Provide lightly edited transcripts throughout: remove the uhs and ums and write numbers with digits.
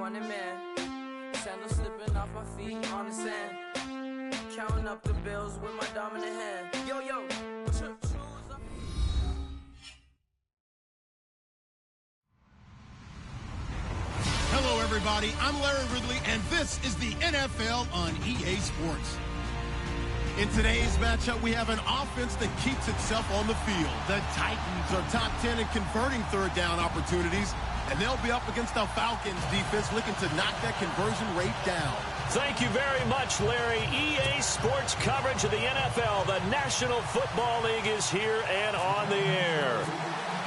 wanted man. Sandals slipping off my feet on the sand. Counting up the bills with my dominant hand. Yo, yo. Hello, everybody. I'm Larry Ridley, and this is the NFL on EA Sports. In today's matchup, we have an offense that keeps itself on the field. The Titans are top 10 in converting third down opportunities, and they'll be up against the Falcons defense looking to knock that conversion rate down. Thank you very much, Larry. EA Sports coverage of the NFL. The National Football League is here and on the air.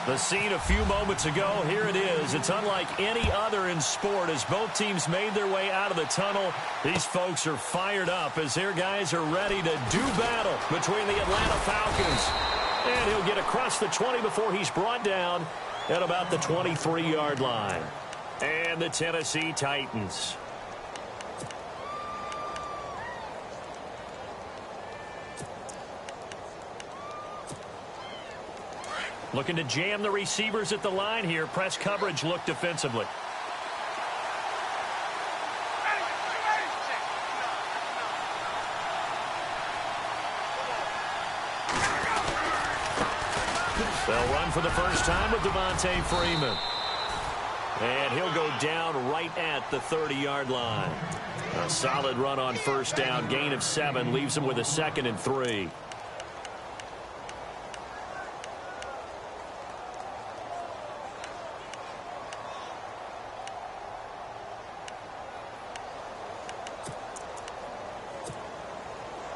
The scene a few moments ago, here it is. It's unlike any other in sport as both teams made their way out of the tunnel. These folks are fired up as their guys are ready to do battle between the Atlanta Falcons. And he'll get across the 20 before he's brought down at about the 23-yard line. And the Tennessee Titans. Looking to jam the receivers at the line here. Press coverage look defensively. They'll run for the first time with Devontae Freeman. And he'll go down right at the 30-yard line. A solid run on first down. Gain of 7 leaves him with a 2nd and 3.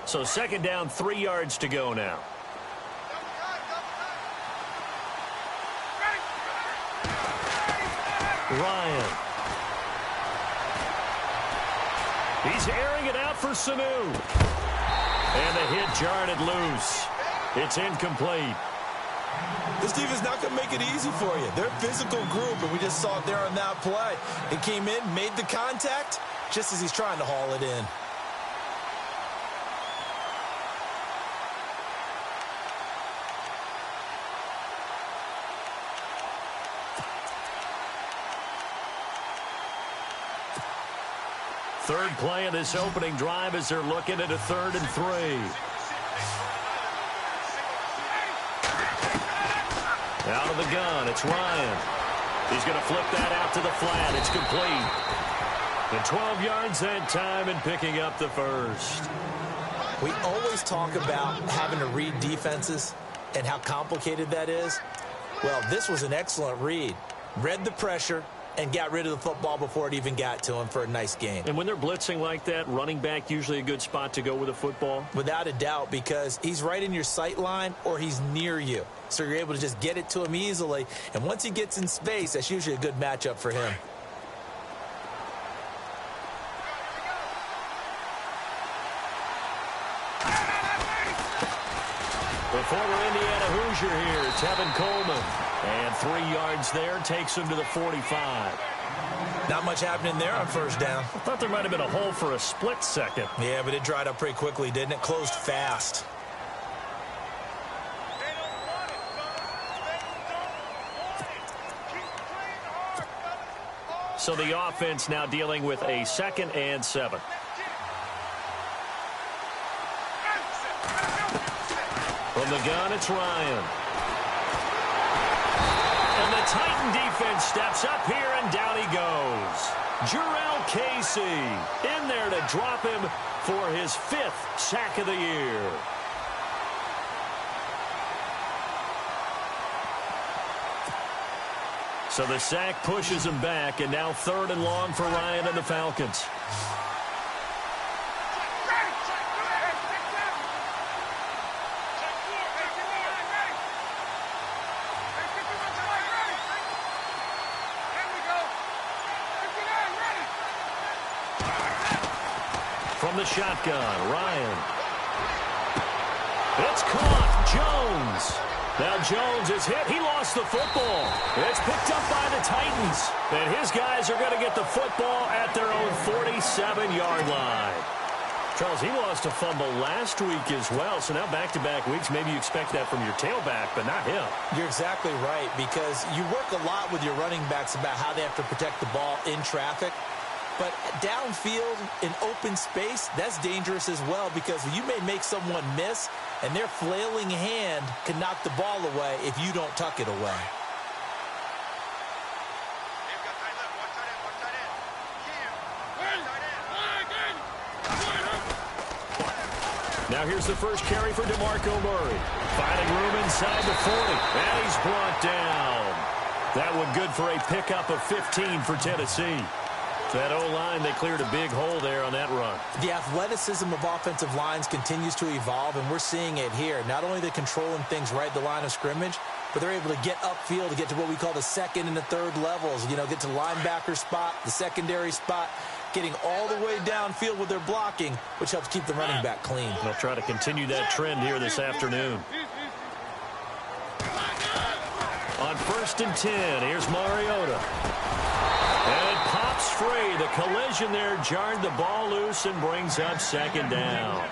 So 2nd down, 3 yards to go now. Ryan. He's airing it out for Sanu. And the hit jarred it loose. It's incomplete. This defense not going to make it easy for you. They're a physical group, and we just saw it there on that play. It came in, made the contact, just as he's trying to haul it in. Third play of this opening drive as they're looking at a 3rd and 3. Out of the gun, it's Ryan. He's going to flip that out to the flat. It's complete. And 12 yards that time and picking up the first. We always talk about having to read defenses and how complicated that is. Well, this was an excellent read. Read the pressure and got rid of the football before it even got to him for a nice gain. And when they're blitzing like that, running back usually a good spot to go with a football? Without a doubt, because he's right in your sight line or he's near you. So you're able to just get it to him easily. And once he gets in space, that's usually a good matchup for him. The former Indiana Hoosier here, Tevin Coleman. And 3 yards there takes him to the 45. Not much happening there on first down. I thought there might have been a hole for a split second. Yeah, but it dried up pretty quickly, didn't it? Closed fast. So the offense now dealing with a 2nd and 7. From the gun, it's Ryan. And the Titan defense steps up here, and down he goes. Jurrell Casey in there to drop him for his 5th sack of the year. So the sack pushes him back, and now 3rd and long for Ryan and the Falcons. From the shotgun, Ryan. It's caught. Jones. Now Jones is hit. He lost the football. It's picked up by the Titans. And his guys are going to get the football at their own 47-yard line. Charles, he lost a fumble last week as well, so now back-to-back weeks, maybe you expect that from your tailback, but not him. You're exactly right, because you work a lot with your running backs about how they have to protect the ball in traffic, but downfield in open space, that's dangerous as well, because you may make someone miss, and their flailing hand can knock the ball away if you don't tuck it away. Now here's the first carry for DeMarco Murray. Finding room inside the 40. And he's brought down. That one good for a pickup of 15 for Tennessee. That O-line, they cleared a big hole there on that run. The athleticism of offensive lines continues to evolve, and we're seeing it here. Not only are they controlling things right at the line of scrimmage, but they're able to get upfield to get to what we call the second and the third levels. You know, get to the linebacker spot, the secondary spot, getting all the way downfield with their blocking, which helps keep the running back clean. They'll try to continue that trend here this afternoon. On 1st and 10, here's Mariota. And it pops free. The collision there jarred the ball loose and brings up 2nd down.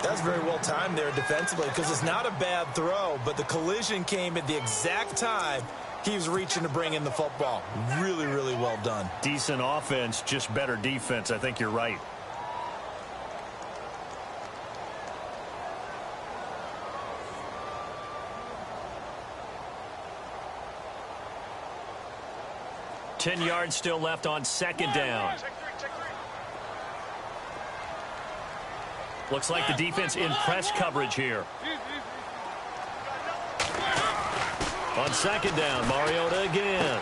That's very well timed there defensively, because it's not a bad throw, but the collision came at the exact time he was reaching to bring in the football. Really, really well done. Decent offense, just better defense. I think you're right. Ten yards still left on 2nd down. Looks like the defense in press coverage here. On 2nd down, Mariota again.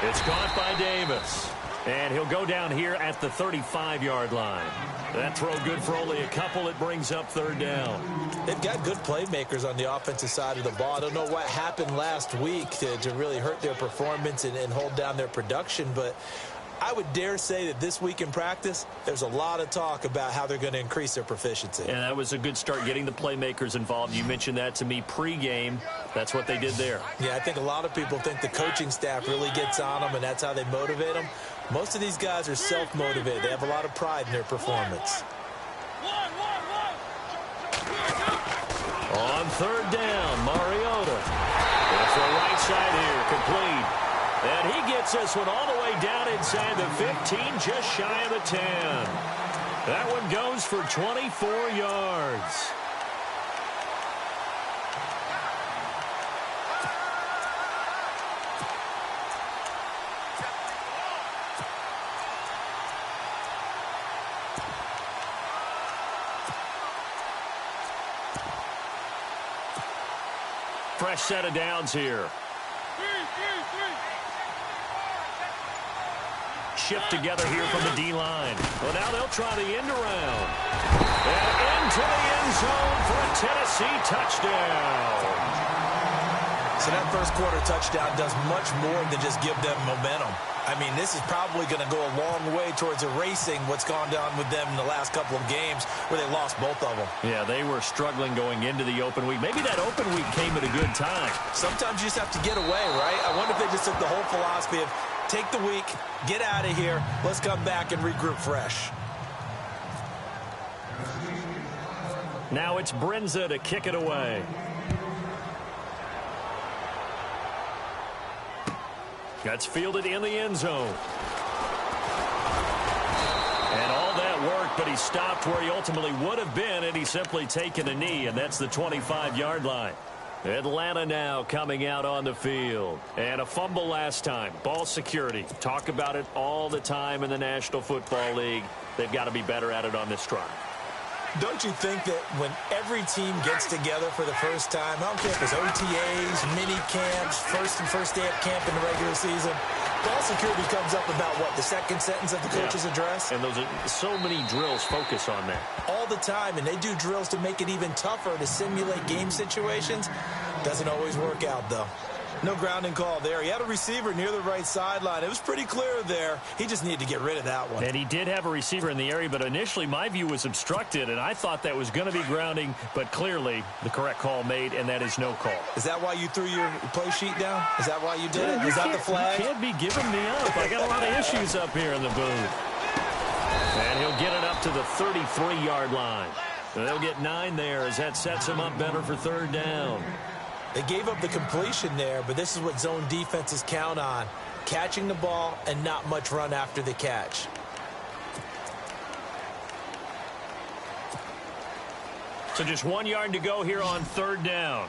It's caught by Davis. And he'll go down here at the 35-yard line. That throw good for only a couple. It brings up 3rd down. They've got good playmakers on the offensive side of the ball. I don't know what happened last week to really hurt their performance and hold down their production, but I would dare say that this week in practice, there's a lot of talk about how they're going to increase their proficiency. And that was a good start, getting the playmakers involved. You mentioned that to me pregame. That's what they did there. Yeah, I think a lot of people think the coaching staff really gets on them, and that's how they motivate them. Most of these guys are self-motivated. They have a lot of pride in their performance. On 3rd down, Mariota. It's the right side here, complete. And he gets this one all the way down inside the 15, just shy of the 10. That one goes for 24 yards. Fresh set of downs here. Shift together here from the D-line. Well, now they'll try the end around. And into the end zone for a Tennessee touchdown. So that first quarter touchdown does much more than just give them momentum. I mean, this is probably going to go a long way towards erasing what's gone down with them in the last couple of games where they lost both of them. Yeah, they were struggling going into the open week. Maybe that open week came at a good time. Sometimes you just have to get away, right? I wonder if they just took the whole philosophy of take the week, get out of here, let's come back and regroup fresh. Now it's Brinza to kick it away. That's fielded in the end zone. And all that worked, but he stopped where he ultimately would have been, and he's simply taken a knee, and that's the 25-yard line. Atlanta now coming out on the field. And a fumble last time. Ball security. Talk about it all the time in the National Football League. They've got to be better at it on this drive. Don't you think that when every team gets together for the first time, I don't care if it's OTAs, mini camps, first day of camp in the regular season, ball security comes up about what, the second sentence of the coach's address? And those are so many drills focus on that. All the time, and they do drills to make it even tougher to simulate game situations. Doesn't always work out, though. No grounding call there. He had a receiver near the right sideline. It was pretty clear there. He just needed to get rid of that one. And he did have a receiver in the area, but initially my view was obstructed, and I thought that was going to be grounding, but clearly the correct call made, and that is no call. Is that why you threw your play sheet down? Is that why you did it? Is that the flag? You can't be giving me up. I got a lot of issues up here in the booth. And he'll get it up to the 33-yard line. They'll get 9 there as that sets him up better for third down. They gave up the completion there, but this is what zone defenses count on. Catching the ball and not much run after the catch. So just 1 yard to go here on third down.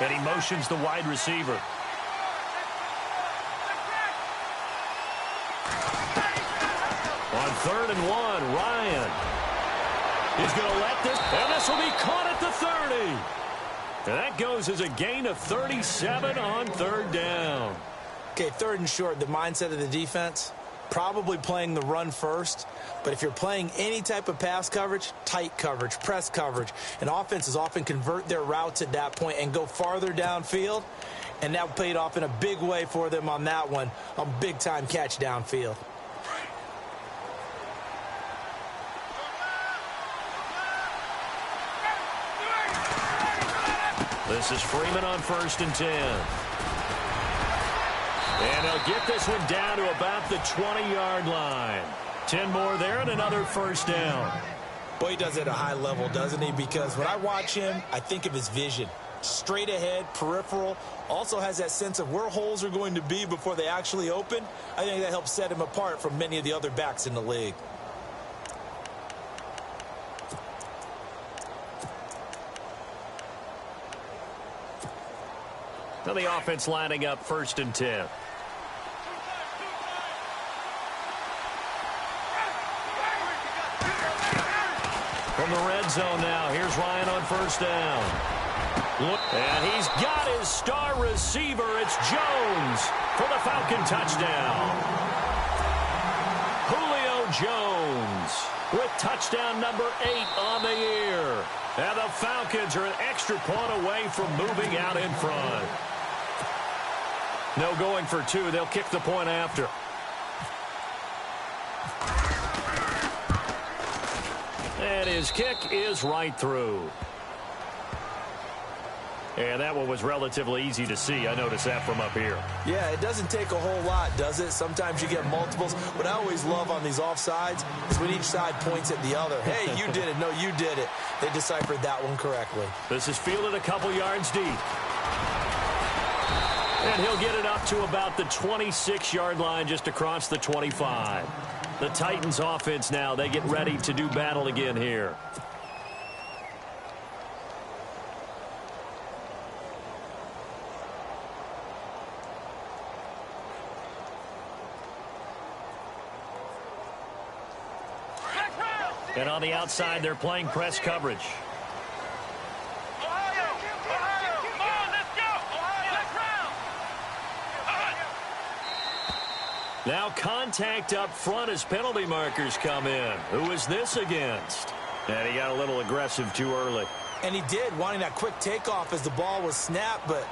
And he motions the wide receiver. On 3rd and 1, Ryan is going to let this, and this will be caught at the 30. And that goes as a gain of 37 on third down. Okay, 3rd and short, the mindset of the defense, probably playing the run first. But if you're playing any type of pass coverage, tight coverage, press coverage, and offenses often convert their routes at that point and go farther downfield. And that paid off in a big way for them on that one, a big-time catch downfield. This is Freeman on 1st and 10. And they'll get this one down to about the 20-yard line. 10 more there and another first down. Boy, he does it at a high level, doesn't he? Because when I watch him, I think of his vision. Straight ahead, peripheral. Also has that sense of where holes are going to be before they actually open. I think that helps set him apart from many of the other backs in the league. Now the offense lining up 1st and 10. From the red zone now, here's Ryan on 1st down. Look, and he's got his star receiver. It's Jones for the Falcon touchdown. Julio Jones with touchdown number 8 on the year. And the Falcons are an extra point away from moving out in front. No going for 2. They'll kick the point after. And his kick is right through. And that one was relatively easy to see. I noticed that from up here. Yeah, it doesn't take a whole lot, does it? Sometimes you get multiples. What I always love on these offsides is when each side points at the other. Hey, you did it. No, you did it. They deciphered that one correctly. This is fielded a couple yards deep. And he'll get it up to about the 26-yard line, just across the 25. The Titans offense now, they get ready to do battle again here. And on the outside, they're playing press coverage. Now contact up front as penalty markers come in. Who is this against? And he got a little aggressive too early. And he did, wanting that quick takeoff as the ball was snapped. But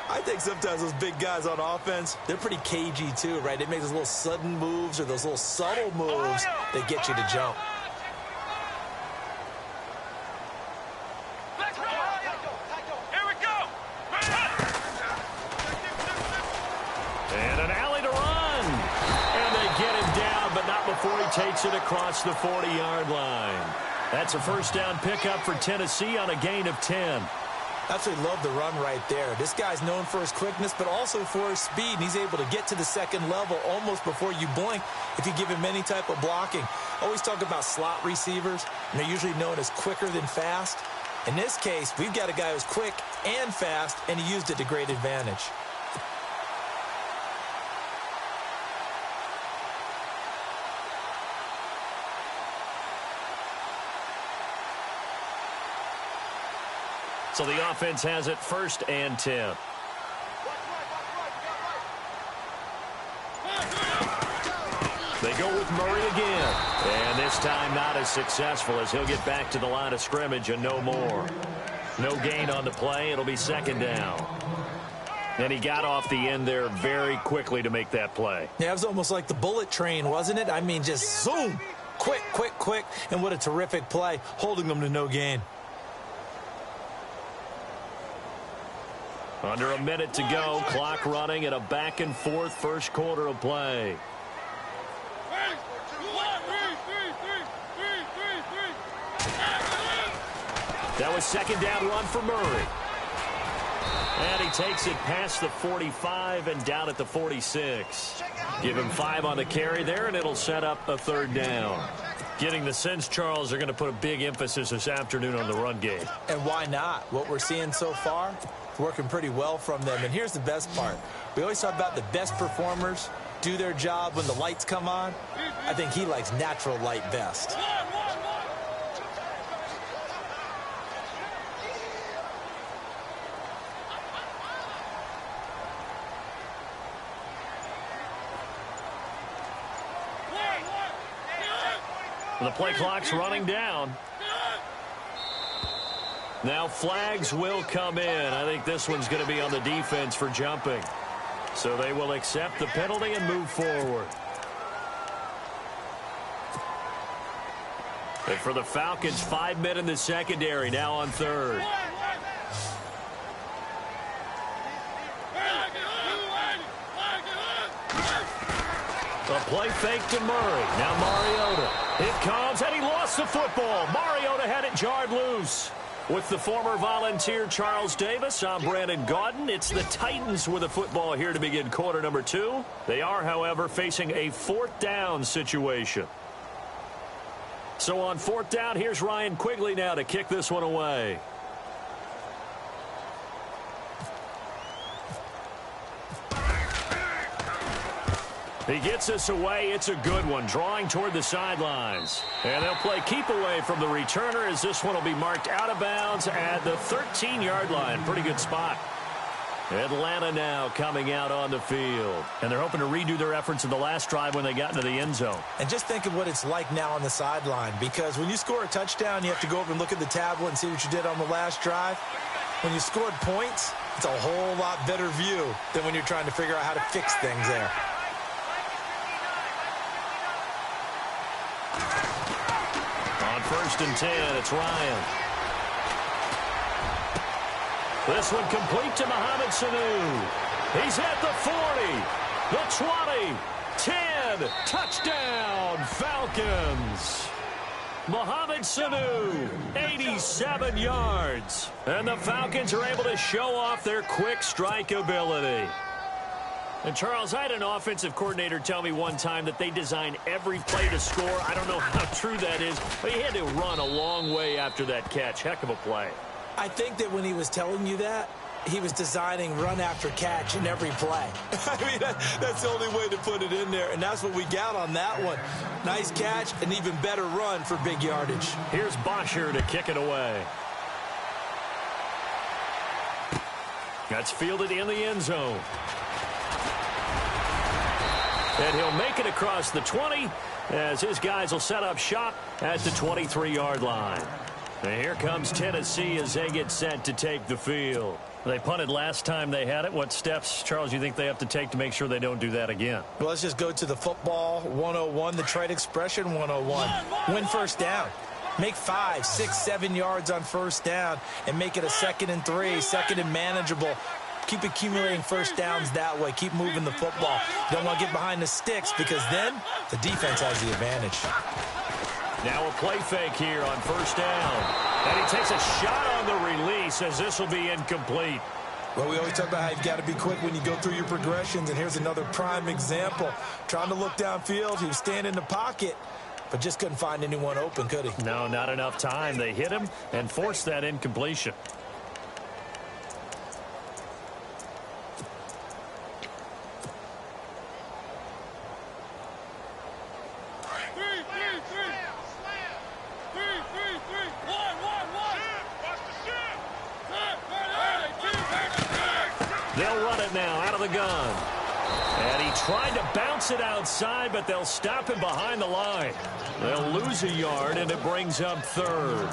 I think sometimes those big guys on offense, they're pretty cagey too, right? They make those little sudden moves or those little subtle moves that get you to jump. Before he takes it across the 40-yard line. That's a first down pickup for Tennessee on a gain of 10. Absolutely love the run right there. This guy's known for his quickness, but also for his speed. And he's able to get to the second level almost before you blink if you give him any type of blocking. Always talk about slot receivers, and they're usually known as quicker than fast. In this case, we've got a guy who's quick and fast, and he used it to great advantage. So the offense has it 1st and 10. They go with Murray again. And this time not as successful as he'll get back to the line of scrimmage and no more. No gain on the play. It'll be 2nd down. And he got off the end there very quickly to make that play. Yeah, it was almost like the bullet train, wasn't it? I mean, just zoom. Quick, quick, quick. And what a terrific play, holding them to no gain. Under a minute to go. Clock running at a back-and-forth first quarter of play. That was second down run for Murray. And he takes it past the 45 and down at the 46. Give him 5 on the carry there, and it'll set up a third down. Getting the sense, Charles, they're going to put a big emphasis this afternoon on the run game. And why not? What we're seeing so far, it's working pretty well from them. And here's the best part. We always talk about the best performers do their job when the lights come on. I think he likes natural light best. The play clock's running down. Now flags will come in. I think this one's going to be on the defense for jumping. So they will accept the penalty and move forward. And for the Falcons, 5 men in the secondary, now on third. A play fake to Murray. Now Mariota. It comes, and he lost the football. Mariota had it jarred loose. With the former Volunteer Charles Davis, I'm Brandon Gaudin. It's the Titans with the football here to begin quarter number 2. They are, however, facing a 4th down situation. So on 4th down, here's Ryan Quigley now to kick this one away. He gets us away. It's a good one, drawing toward the sidelines. And they'll play keep away from the returner as this one will be marked out of bounds at the 13-yard line. Pretty good spot. Atlanta now coming out on the field. And they're hoping to redo their efforts in the last drive when they got into the end zone. And just think of what it's like now on the sideline, because when you score a touchdown, you have to go over and look at the tablet and see what you did on the last drive. When you scored points, it's a whole lot better view than when you're trying to figure out how to fix things there. On 1st and 10, it's Ryan. This one complete to Mohamed Sanu. He's at the 40, the 20, 10, touchdown Falcons. Mohamed Sanu, 87 yards. And the Falcons are able to show off their quick strike ability. And, Charles, I had an offensive coordinator tell me one time that they design every play to score. I don't know how true that is, but he had to run a long way after that catch. Heck of a play. I think that when he was telling you that, he was designing run after catch in every play. I mean, that's the only way to put it in there, and that's what we got on that one. Nice catch, an even better run for big yardage. Here's Bosher to kick it away. That's fielded in the end zone. And he'll make it across the 20 as his guys will set up shop at the 23-yard line. And here comes Tennessee as they get set to take the field. They punted last time they had it. What steps, Charles, do you think they have to take to make sure they don't do that again? Well, let's just go to the football 101, the trade expression 101. Win first down. Make 5, 6, 7 yards on first down and make it a 2nd and 3, 2nd and manageable. Keep accumulating first downs that way. Keep moving the football. You don't want to get behind the sticks because then the defense has the advantage. Now a play fake here on first down. And he takes a shot on the release as this will be incomplete. Well, we always talk about how you've got to be quick when you go through your progressions, and here's another prime example. Trying to look downfield, he was standing in the pocket, but just couldn't find anyone open, could he? No, not enough time. They hit him and forced that incompletion. They'll run it now out of the gun. And he tried to bounce it outside, but they'll stop him behind the line. They'll lose a yard, and it brings up third.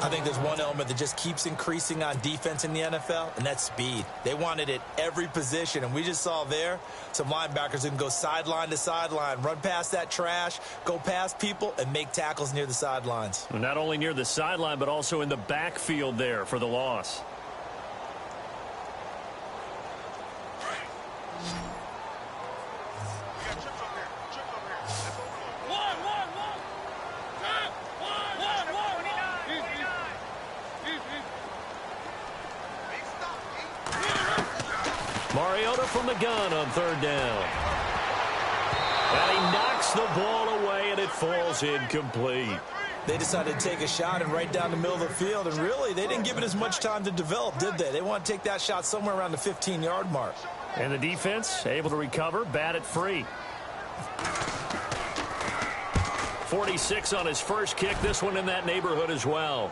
I think there's one element that just keeps increasing on defense in the NFL, and that's speed. They want it at every position, and we just saw there some linebackers who can go sideline to sideline, run past that trash, go past people, and make tackles near the sidelines. Well, not only near the sideline, but also in the backfield there for the loss. Mariota from the gun on third down. And he knocks the ball away, and it falls incomplete. They decided to take a shot and right down the middle of the field, and really, they didn't give it as much time to develop, did they? They want to take that shot somewhere around the 15-yard mark. And the defense able to recover, bat it free. 46 on his first kick, this one in that neighborhood as well.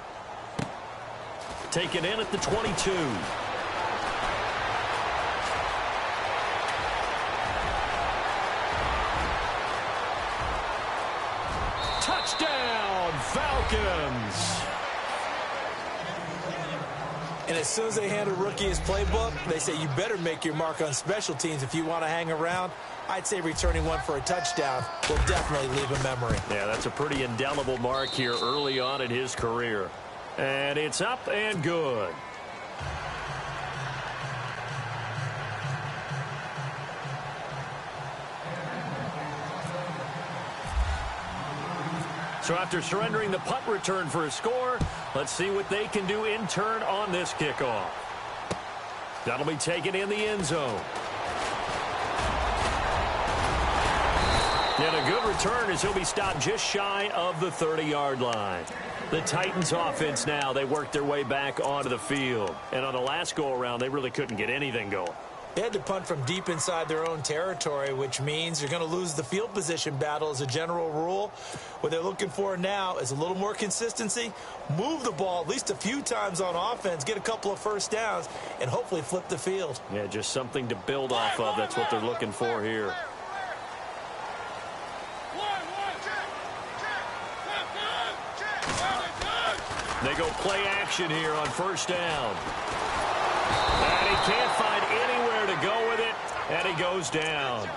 Taken in at the 22. Touchdown, Falcons! And as soon as they hand a rookie his playbook, they say you better make your mark on special teams if you want to hang around. I'd say returning one for a touchdown will definitely leave a memory. Yeah, that's a pretty indelible mark here early on in his career. And it's up and good. So after surrendering the punt return for a score, let's see what they can do in turn on this kickoff. That'll be taken in the end zone. And a good return as he'll be stopped just shy of the 30-yard line. The Titans offense now, they worked their way back onto the field. And on the last go-around, they really couldn't get anything going. They had to punt from deep inside their own territory, which means you're going to lose the field position battle as a general rule. What they're looking for now is a little more consistency, move the ball at least a few times on offense, get a couple of first downs, and hopefully flip the field. Yeah, just something to build off of. That's what they're looking for here. They go play action here on first down. And he can't find anywhere to go with it, and he goes down.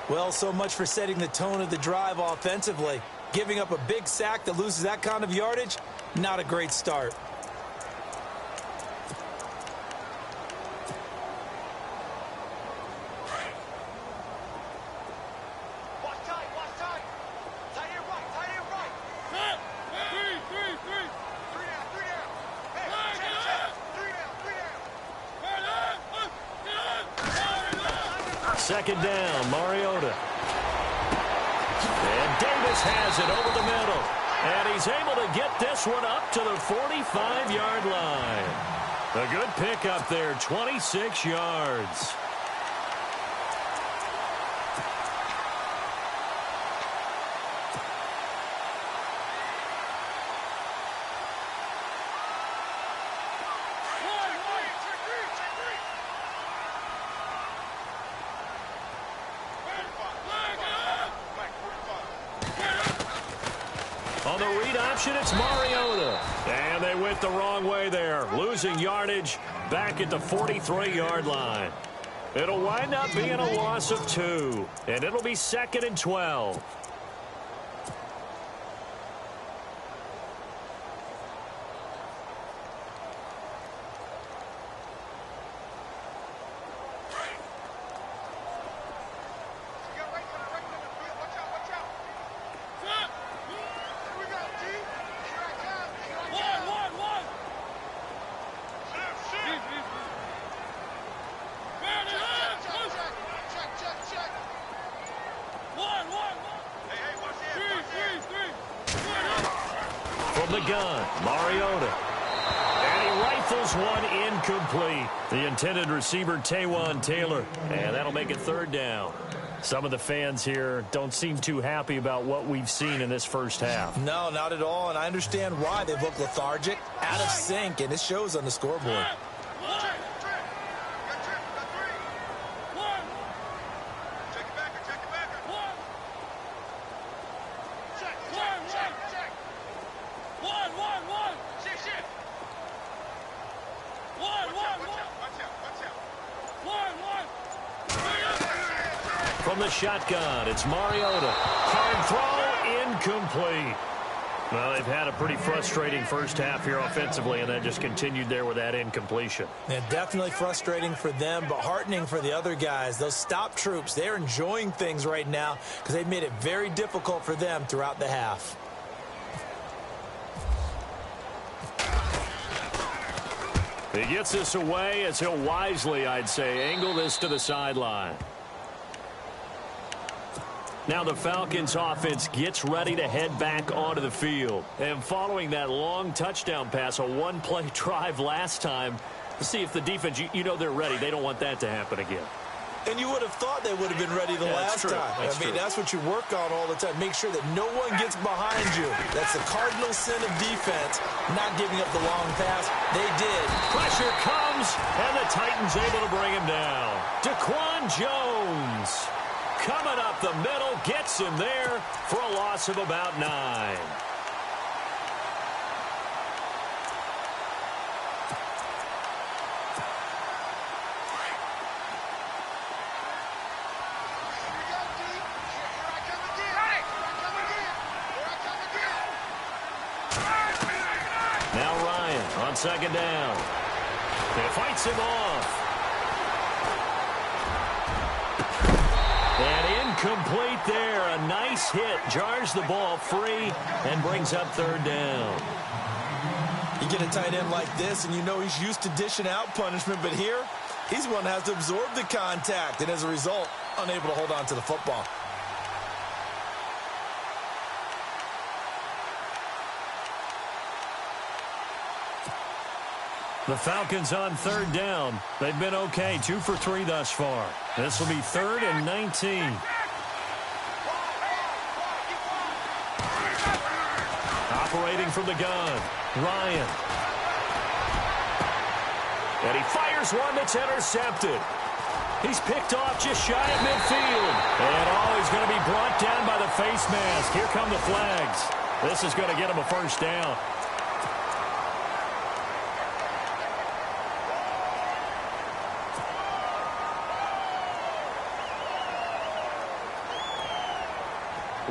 Well, so much for setting the tone of the drive offensively. Giving up a big sack that loses that kind of yardage, not a great start. Second down, Mariota. And Davis has it over the middle. And he's able to get this one up to the 45-yard line. A good pickup there, 26 yards. On the read option, it's Mariota. And they went the wrong way there, losing yardage back at the 43-yard line. It'll wind up being a loss of 2, and it'll be 2nd and 12. From the gun, Mariota. And he rifles one incomplete. The intended receiver, Taywan Taylor. And that'll make it 3rd down. Some of the fans here don't seem too happy about what we've seen in this first half. No, not at all, and I understand why. They've looked lethargic, out of sync, and it shows on the scoreboard. From the shotgun, it's Mariota. Hard throw, incomplete. Well, they've had a pretty frustrating first half here offensively, and then just continued there with that incompletion. Yeah, definitely frustrating for them, but heartening for the other guys. Those stop troops, they're enjoying things right now because they've made it very difficult for them throughout the half. He gets this away as he'll wisely, I'd say, angle this to the sideline. Now the Falcons offense gets ready to head back onto the field. And following that long touchdown pass, a one-play drive last time, to see if the defense, you know they're ready. They don't want that to happen again. And you would have thought they would have been ready the last time. That's what you work on all the time. Make sure that no one gets behind you. That's the cardinal sin of defense, not giving up the long pass. They did. Pressure comes, and the Titans able to bring him down. Daquan Jones coming up the middle, gets him there for a loss of about 9. Now Ryan on second down. He fights him off. And incomplete there. A nice hit. Jars the ball free and brings up third down. You get a tight end like this, and you know he's used to dishing out punishment, but here, he's one that has to absorb the contact, and as a result, unable to hold on to the football. The Falcons on third down. They've been okay, 2 for 3 thus far. This will be 3rd and 19. Operating from the gun, Ryan. And he fires one that's intercepted. He's picked off just shy of midfield. And he's going to be brought down by the face mask. Here come the flags. This is going to get him a first down.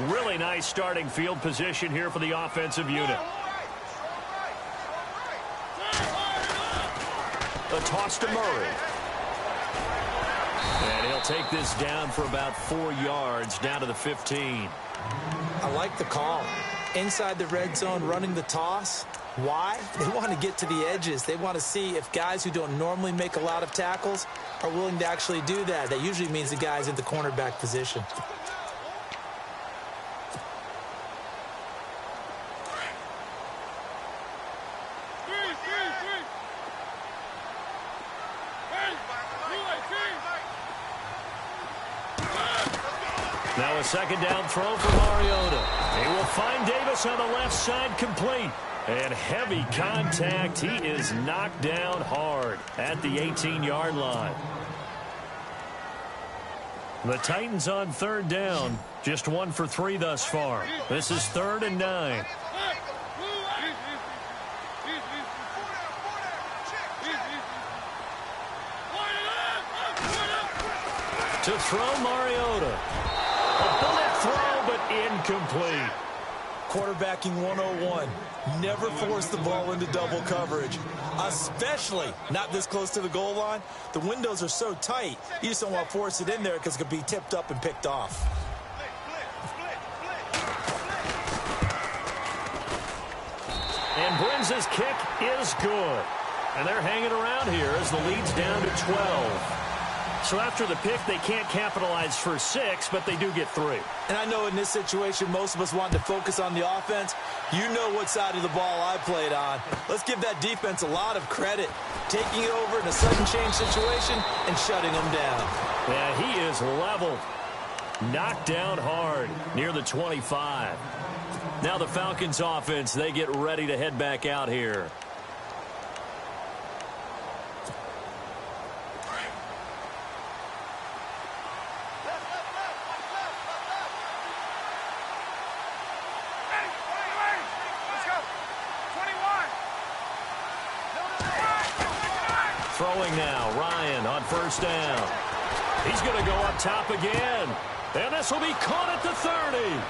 Really nice starting field position here for the offensive unit. A toss to Murray. And he'll take this down for about 4 yards, down to the 15. I like the call. Inside the red zone, running the toss. Why? They want to get to the edges. They want to see if guys who don't normally make a lot of tackles are willing to actually do that. That usually means the guy's in the cornerback position. Now a second down throw for Mariota. He will find Davis on the left side, complete. And heavy contact. He is knocked down hard at the 18-yard line. The Titans on third down. Just 1 for 3 thus far. This is 3rd and 9. To throw Mariota. A bullet throw, but incomplete. Quarterbacking 101. Never force the ball into double coverage, especially not this close to the goal line. The windows are so tight, you just don't want to force it in there because it could be tipped up and picked off. And Brin's kick is good. And they're hanging around here as the lead's down to 12. So after the pick, they can't capitalize for 6, but they do get 3. And I know in this situation, most of us want to focus on the offense. You know what side of the ball I played on. Let's give that defense a lot of credit. Taking it over in a sudden change situation and shutting them down. Yeah, he is leveled. Knocked down hard near the 25. Now the Falcons offense, they get ready to head back out here. Throwing now, Ryan on first down. He's going to go up top again. And this will be caught at the 30.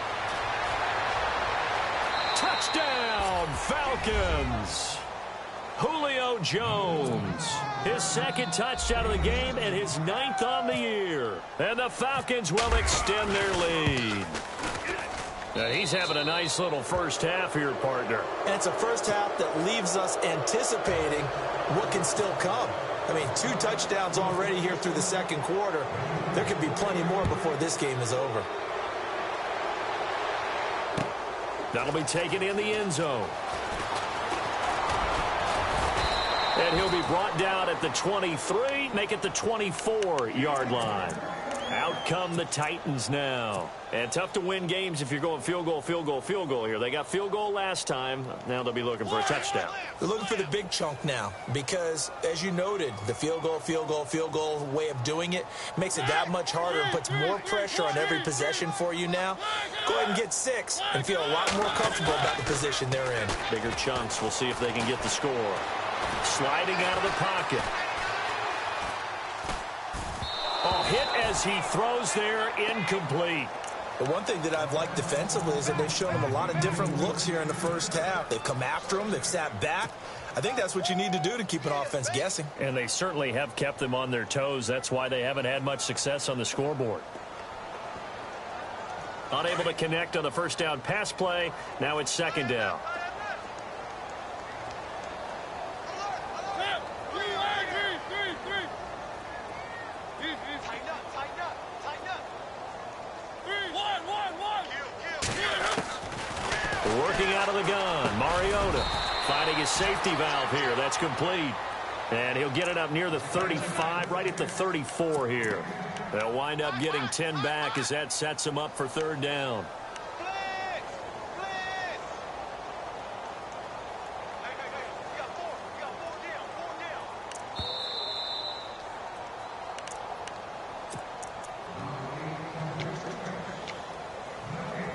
Touchdown, Falcons. Julio Jones. His 2nd touchdown of the game and his 9th on the year. And the Falcons will extend their lead. He's having a nice little first half here, partner. And it's a first half that leaves us anticipating what can still come. I mean, 2 touchdowns already here through the second quarter. There could be plenty more before this game is over. That'll be taken in the end zone. And he'll be brought down at the 23, make it the 24-yard line. Out come the Titans now. And tough to win games if you're going field goal, field goal, field goal here. They got field goal last time. Now they'll be looking for a touchdown. They're looking for the big chunk now because, as you noted, the field goal way of doing it makes it that much harder and puts more pressure on every possession for you now. Go ahead and get 6 and feel a lot more comfortable about the position they're in. Bigger chunks. We'll see if they can get the score. Sliding out of the pocket. Oh, hit as he throws there, incomplete. The one thing that I've liked defensively is that they've shown him a lot of different looks here in the first half. They've come after him. They've sat back. I think that's what you need to do to keep an offense guessing. And they certainly have kept them on their toes. That's why they haven't had much success on the scoreboard. Unable to connect on the first down pass play. Now it's second down. Working out of the gun, Mariota finding his safety valve here. That's complete. And he'll get it up near the 35, right at the 34 here. They'll wind up getting 10 back as that sets them up for third down.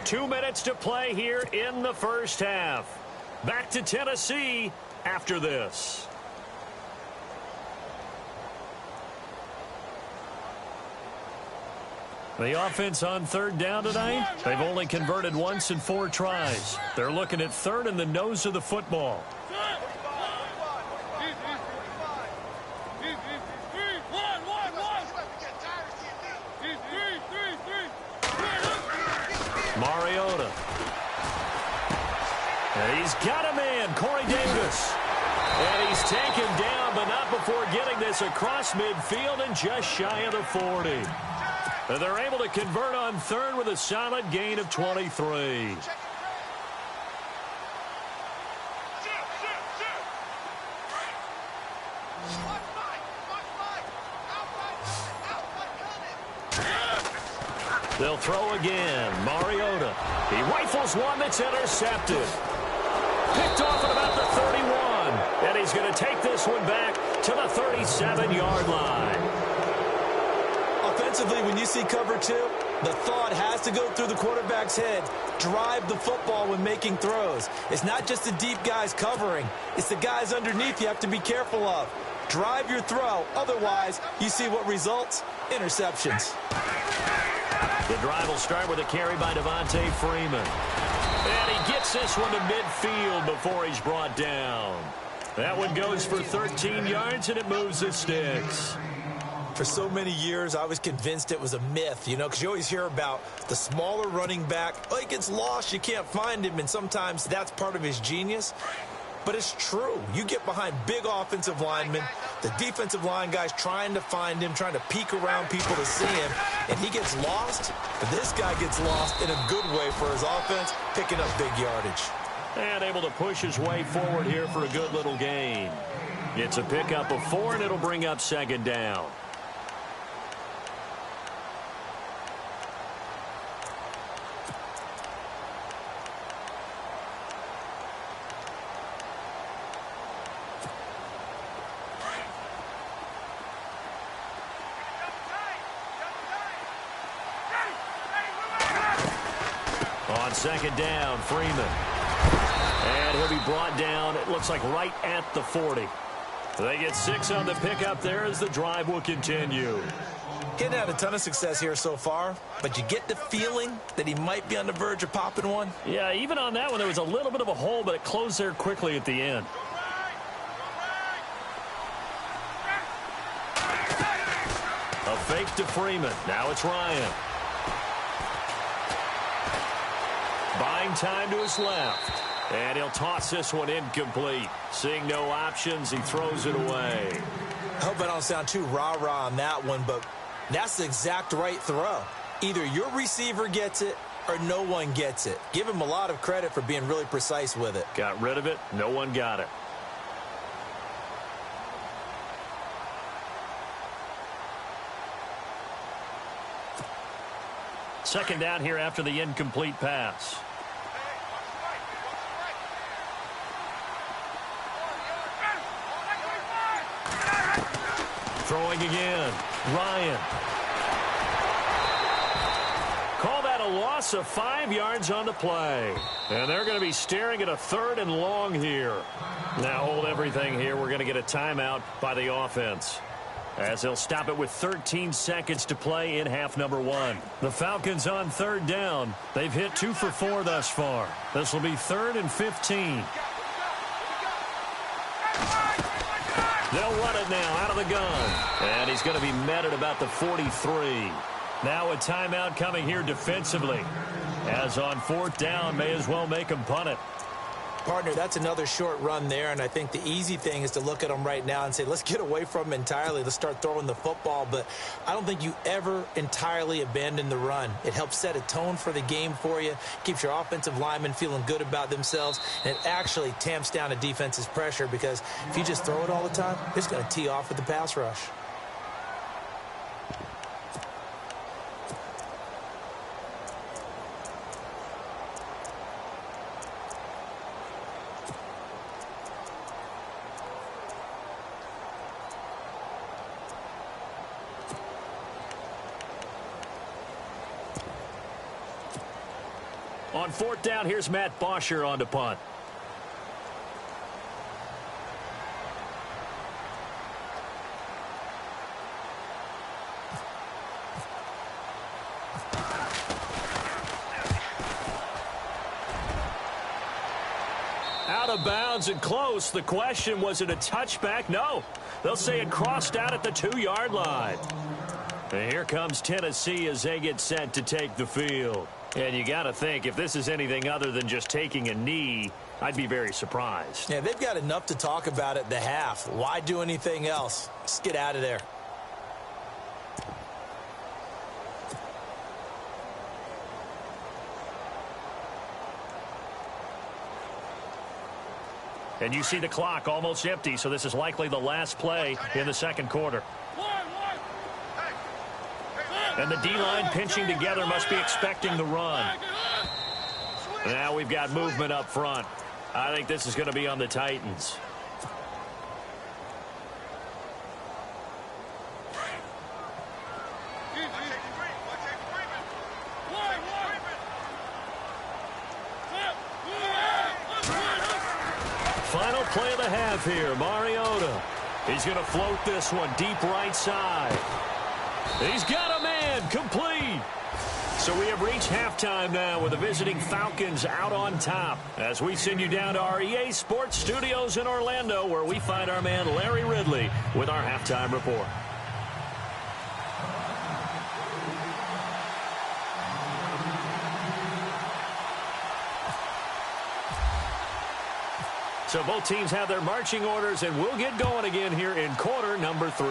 2 minutes to play here in the first half. Back to Tennessee after this. The offense on third down tonight, they've only converted once in 4 tries. They're looking at third in the nose of the football. Mariota. And he's got a man, Corey Davis. And he's taken down, but not before getting this across midfield and just shy of the 40. And they're able to convert on third with a solid gain of 23. They'll throw again. Mariota. He rifles one that's intercepted. Picked off at about the 31. And he's going to take this one back to the 37-yard line. Offensively, when you see cover 2, the thought has to go through the quarterback's head. Drive the football when making throws. It's not just the deep guys covering. It's the guys underneath you have to be careful of. Drive your throw. Otherwise, you see what results? Interceptions. The drive will start with a carry by Devontae Freeman. And he gets this one to midfield before he's brought down. That one goes for 13 yards, and it moves the sticks. For so many years, I was convinced it was a myth, you know, because you always hear about the smaller running back. Oh, he gets lost, you can't find him, and sometimes that's part of his genius. But it's true. You get behind big offensive linemen, the defensive line guys trying to find him, trying to peek around people to see him, and he gets lost. But this guy gets lost in a good way for his offense, picking up big yardage. And able to push his way forward here for a good little gain. It's a pickup of 4, and it'll bring up second down. On second down, Freeman. And he'll be brought down, it looks like right at the 40. They get 6 on the pickup there as the drive will continue. He hasn't had a ton of success here so far, but you get the feeling that he might be on the verge of popping one. Yeah, even on that one, there was a little bit of a hole, but it closed there quickly at the end. A fake to Freeman. Now it's Ryan. Playing time to his left. And he'll toss this one incomplete. Seeing no options, he throws it away. I hope I don't sound too rah-rah on that one, but that's the exact right throw. Either your receiver gets it or no one gets it. Give him a lot of credit for being really precise with it. Got rid of it. No one got it. Second down here after the incomplete pass. Throwing again. Ryan. Call that a loss of 5 yards on the play. And they're going to be staring at a 3rd and long here. Now hold everything here. We're going to get a timeout by the offense, as they'll stop it with 13 seconds to play in half number 1. The Falcons on 3rd down. They've hit 2 for 4 thus far. This will be 3rd and 15. They'll run it now out of the gun. And he's going to be met at about the 43. Now a timeout coming here defensively, as on 4th down, may as well make him punt it. Partner, that's another short run there, and I think the easy thing is to look at them right now and say, let's get away from them entirely. Let's start throwing the football, but I don't think you ever entirely abandon the run. It helps set a tone for the game for you, keeps your offensive linemen feeling good about themselves, and it actually tamps down a defense's pressure, because if you just throw it all the time, it's going to tee off with the pass rush. On 4th down, here's Matt Bosher on to punt. Out of bounds and close. The question, was it a touchback? No. They'll say it crossed out at the 2-yard line. And here comes Tennessee as they get set to take the field. And you got to think, if this is anything other than just taking a knee, I'd be very surprised. Yeah, they've got enough to talk about at the half. Why do anything else? Just get out of there. And you see the clock almost empty, so this is likely the last play in the second quarter. And the D-line pinching together, must be expecting the run. Now we've got movement up front. I think this is going to be on the Titans. Final play of the half here, Mariota. He's going to float this one deep right side. He's got a man, complete. So we have reached halftime now with the visiting Falcons out on top, as we send you down to our EA Sports Studios in Orlando, where we find our man Larry Ridley with our halftime report. So both teams have their marching orders, and we'll get going again here in quarter number 3.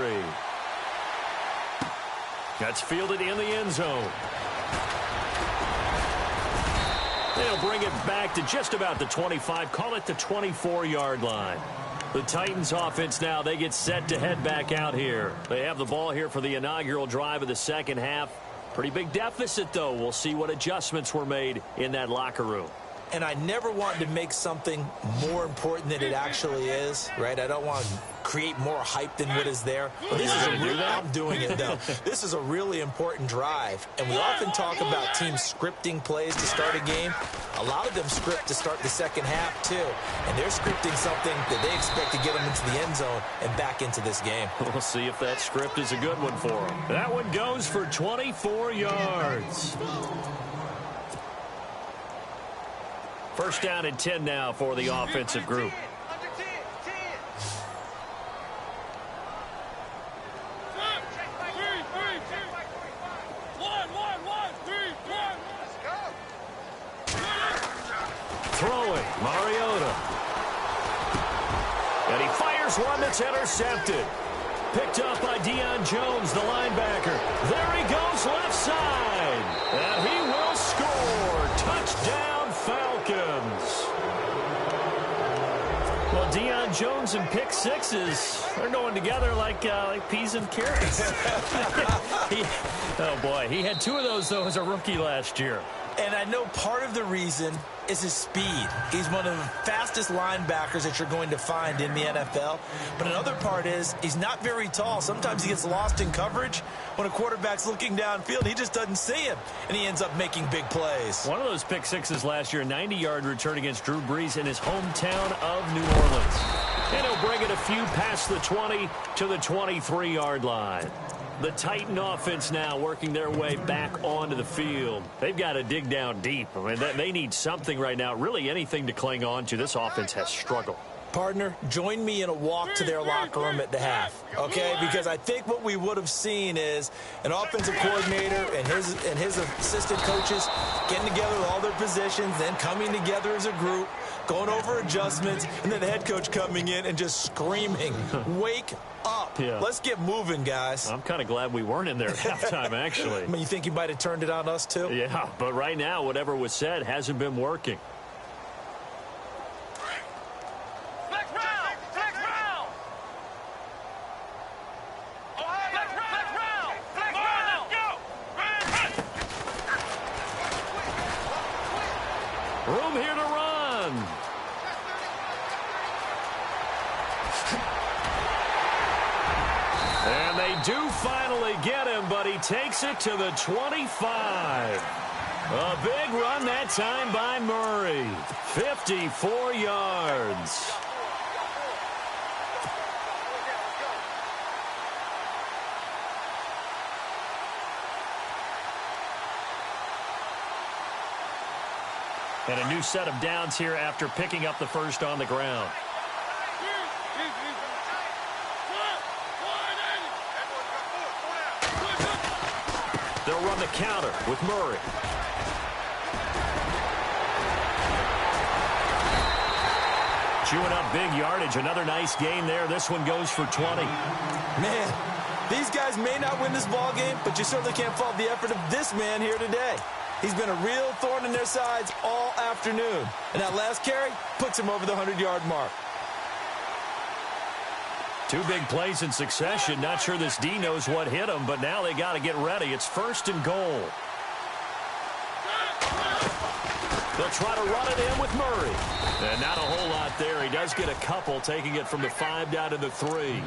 That's fielded in the end zone. They'll bring it back to just about the 25, call it the 24-yard line. The Titans offense now, they get set to head back out here. They have the ball here for the inaugural drive of the second half. Pretty big deficit, though. We'll see what adjustments were made in that locker room. And I never want to make something more important than it actually is, right? I don't want to create more hype than what is there. But this is I'm doing it, though. This is a really important drive. And we often talk about teams scripting plays to start a game. A lot of them script to start the second half, too. And they're scripting something that they expect to get them into the end zone and back into this game. We'll see if that script is a good one for them. That one goes for 24 yards. First down and 10 now for the offensive group. Mariota. And he fires one that's intercepted. Picked up by Deion Jones, the linebacker. There he goes, left side. And he will score. Touchdown, Falcons. Well, Deion Jones and pick sixes, they're going together like peas and carrots. Oh, boy. He had 2 of those, though, as a rookie last year. And I know part of the reason is his speed. He's one of the fastest linebackers that you're going to find in the NFL. But another part is he's not very tall. Sometimes he gets lost in coverage. When a quarterback's looking downfield, he just doesn't see him, and he ends up making big plays. One of those pick sixes last year, a 90-yard return against Drew Brees in his hometown of New Orleans. And he'll bring it a few past the 20 to the 23-yard line. The Titan offense now working their way back onto the field. They've got to dig down deep. I mean, they need something right now, really anything to cling on to. This offense has struggled. Partner, join me in a walk to their locker room at the half, okay? Because I think what we would have seen is an offensive coordinator and his assistant coaches getting together with all their positions, then coming together as a group, going over adjustments, and then the head coach coming in and just screaming, wake up. Yeah. Let's get moving, guys. I'm kind of glad we weren't in there at halftime, actually. I mean, you think he might have turned it on us, too? Yeah, but right now, whatever was said hasn't been working. Room here to run. And they do finally get him, but he takes it to the 25. A big run that time by Murray. 54 yards. And a new set of downs here after picking up the first on the ground. They'll run the counter with Murray. Chewing up big yardage. Another nice gain there. This one goes for 20. Man, these guys may not win this ball game, but you certainly can't fault the effort of this man here today. He's been a real thorn in their sides all afternoon. And that last carry puts him over the 100-yard mark. 2 big plays in succession. Not sure this D knows what hit him, but now they got to get ready. It's 1st and goal. They'll try to run it in with Murray. And not a whole lot there. He does get a couple, taking it from the 5 down to the 3.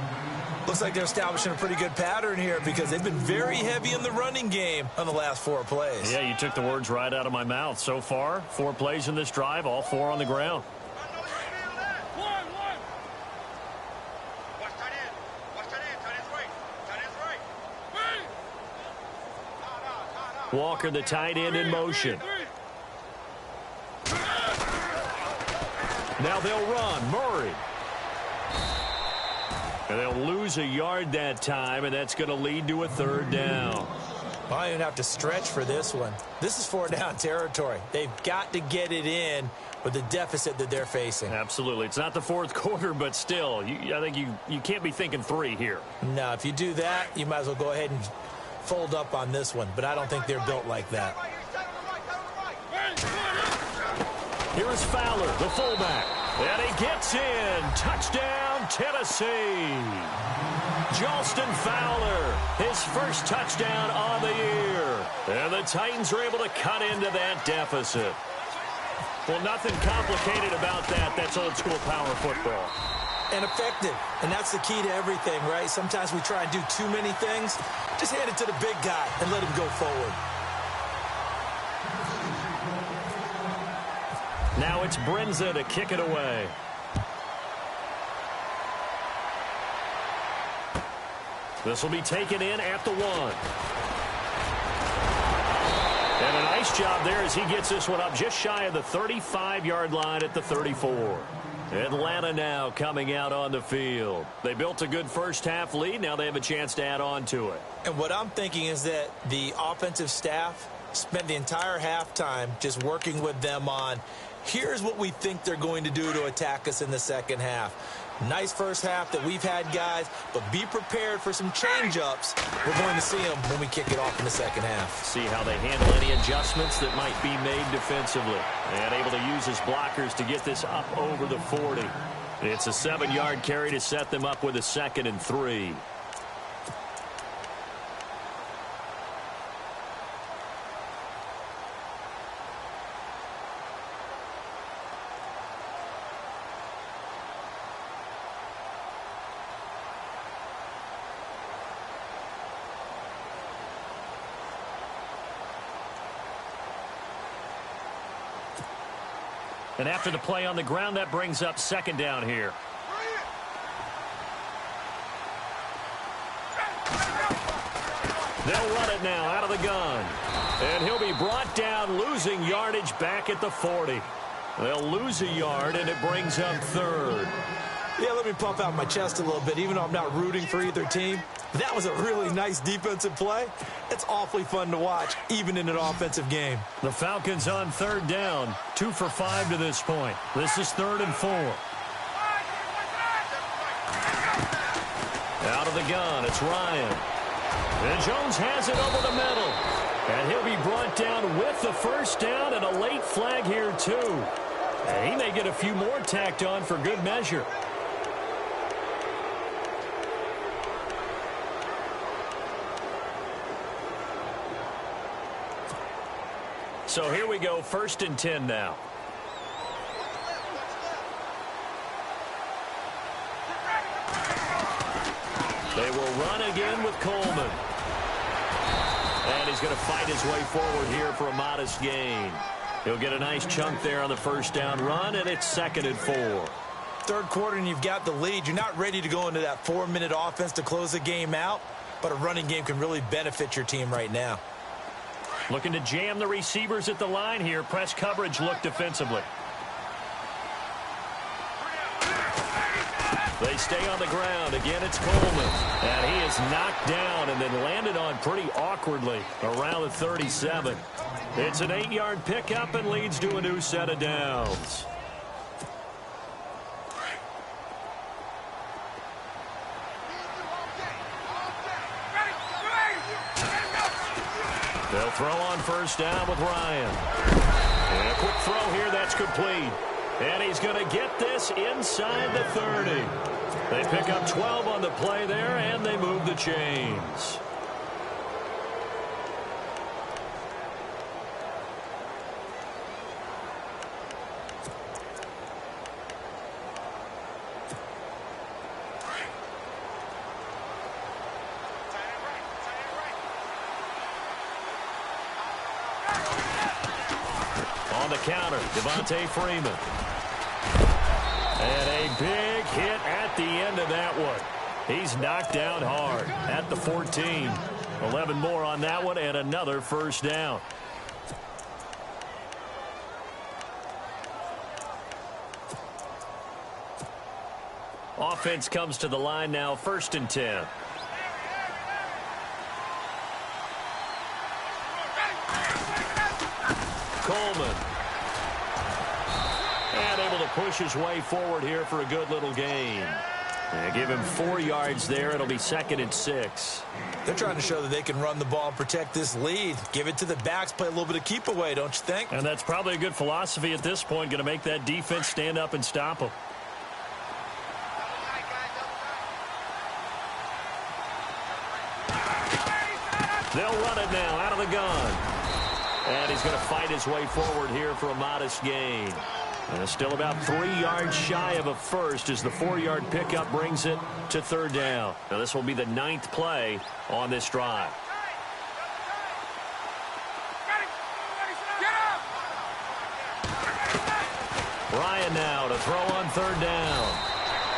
Looks like they're establishing a pretty good pattern here because they've been very heavy in the running game on the last 4 plays. Yeah, you took the words right out of my mouth. So far, 4 plays in this drive, all 4 on the ground. Walker, the tight end, in motion. Now they'll run. Murray. And they'll lose a yard that time, and that's going to lead to a 3rd down. Well, I didn't have to stretch for this one. This is 4-down territory. They've got to get it in with the deficit that they're facing. Absolutely. It's not the 4th quarter, but still, I think you can't be thinking 3 here. No, if you do that, you might as well go ahead and fold up on this one, but I don't think they're built like that. Here is Fowler, the fullback. And he gets in. Touchdown, Tennessee. Jalston Fowler, his first touchdown on the year. And the Titans are able to cut into that deficit. Well, nothing complicated about that. That's old school power football. And effective. And that's the key to everything, right? Sometimes we try and do too many things. Just hand it to the big guy and let him go forward. Now it's Brenza to kick it away. This will be taken in at the 1. And a nice job there as he gets this one up just shy of the 35-yard line at the 34. Atlanta now coming out on the field. They built a good first-half lead. Now they have a chance to add on to it. And what I'm thinking is that the offensive staff spent the entire halftime just working with them on, here's what we think they're going to do to attack us in the second half. Nice first half that we've had, guys, but be prepared for some change-ups. We're going to see them when we kick it off in the second half. See how they handle any adjustments that might be made defensively. And able to use his blockers to get this up over the 40. It's a 7-yard carry to set them up with a 2nd and 3. And after the play on the ground, that brings up 2nd down here. They'll run it now out of the gun. And he'll be brought down, losing yardage back at the 40. They'll lose a yard, and it brings up 3rd. Yeah, let me pump out my chest a little bit, even though I'm not rooting for either team. That was a really nice defensive play. It's awfully fun to watch, even in an offensive game. The Falcons on 3rd down, 2 for 5 to this point. This is 3rd and 4. Out of the gun, it's Ryan. And Jones has it over the middle. And he'll be brought down with the first down and a late flag here, too. And he may get a few more tacked on for good measure. So here we go, 1st and 10 now. They will run again with Coleman. And he's going to fight his way forward here for a modest gain. He'll get a nice chunk there on the first down run, and it's 2nd and 4. Third quarter, and you've got the lead. You're not ready to go into that 4-minute offense to close the game out, but a running game can really benefit your team right now. Looking to jam the receivers at the line here. Press coverage look defensively. They stay on the ground. Again, it's Coleman. And he is knocked down and then landed on pretty awkwardly around the 37. It's an 8-yard pickup and leads to a new set of downs. They'll throw on first down with Ryan. And a quick throw here, that's complete. And he's going to get this inside the 30. They pick up 12 on the play there, and they move the chains. On the counter, Devontae Freeman. And a big hit at the end of that one. He's knocked down hard at the 14. 11 more on that one and another first down. Offense comes to the line now, 1st and 10. Coleman. And able to push his way forward here for a good little gain. And give him 4 yards there. It'll be 2nd and 6. They're trying to show that they can run the ball and protect this lead. Give it to the backs, play a little bit of keep away, don't you think? And that's probably a good philosophy at this point. Going to make that defense stand up and stop them. They'll run it now out of the gun. And he's going to fight his way forward here for a modest gain. And still about 3 yards shy of a first as the 4-yard pickup brings it to 3rd down. Now this will be the 9th play on this drive. Ryan now to throw on 3rd down.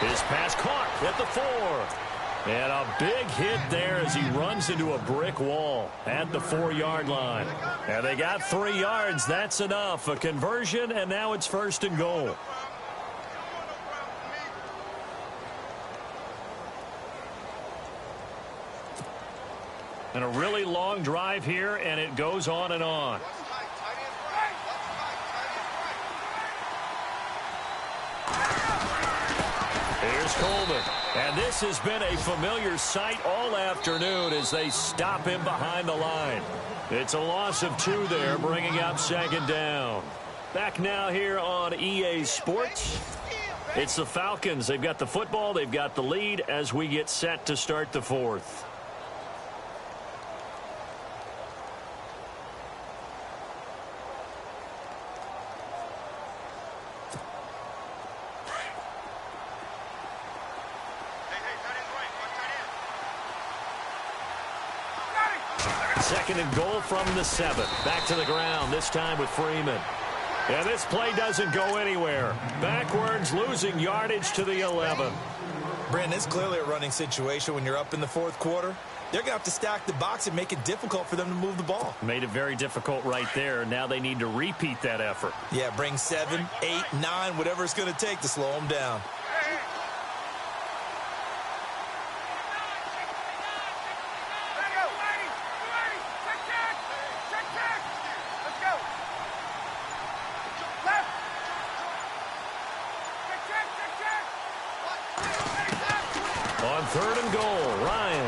His pass caught at the 4. And a big hit there as he runs into a brick wall at the 4-yard line. And they got 3 yards. That's enough. A conversion, and now it's 1st and goal. And a really long drive here, and it goes on and on. Here's Coleman. And this has been a familiar sight all afternoon as they stop him behind the line. It's a loss of 2 there, bringing up second down. Back now here on EA Sports. It's the Falcons. They've got the football. They've got the lead as we get set to start the fourth. Second and goal from the 7. Back to the ground, this time with Freeman. And this play doesn't go anywhere. Backwards, losing yardage to the 11. Brandon, it's clearly a running situation when you're up in the fourth quarter. They're going to have to stack the box and make it difficult for them to move the ball. Made it very difficult right there. Now they need to repeat that effort. Yeah, bring 7, 8, 9, whatever it's going to take to slow them down. On third and goal, Ryan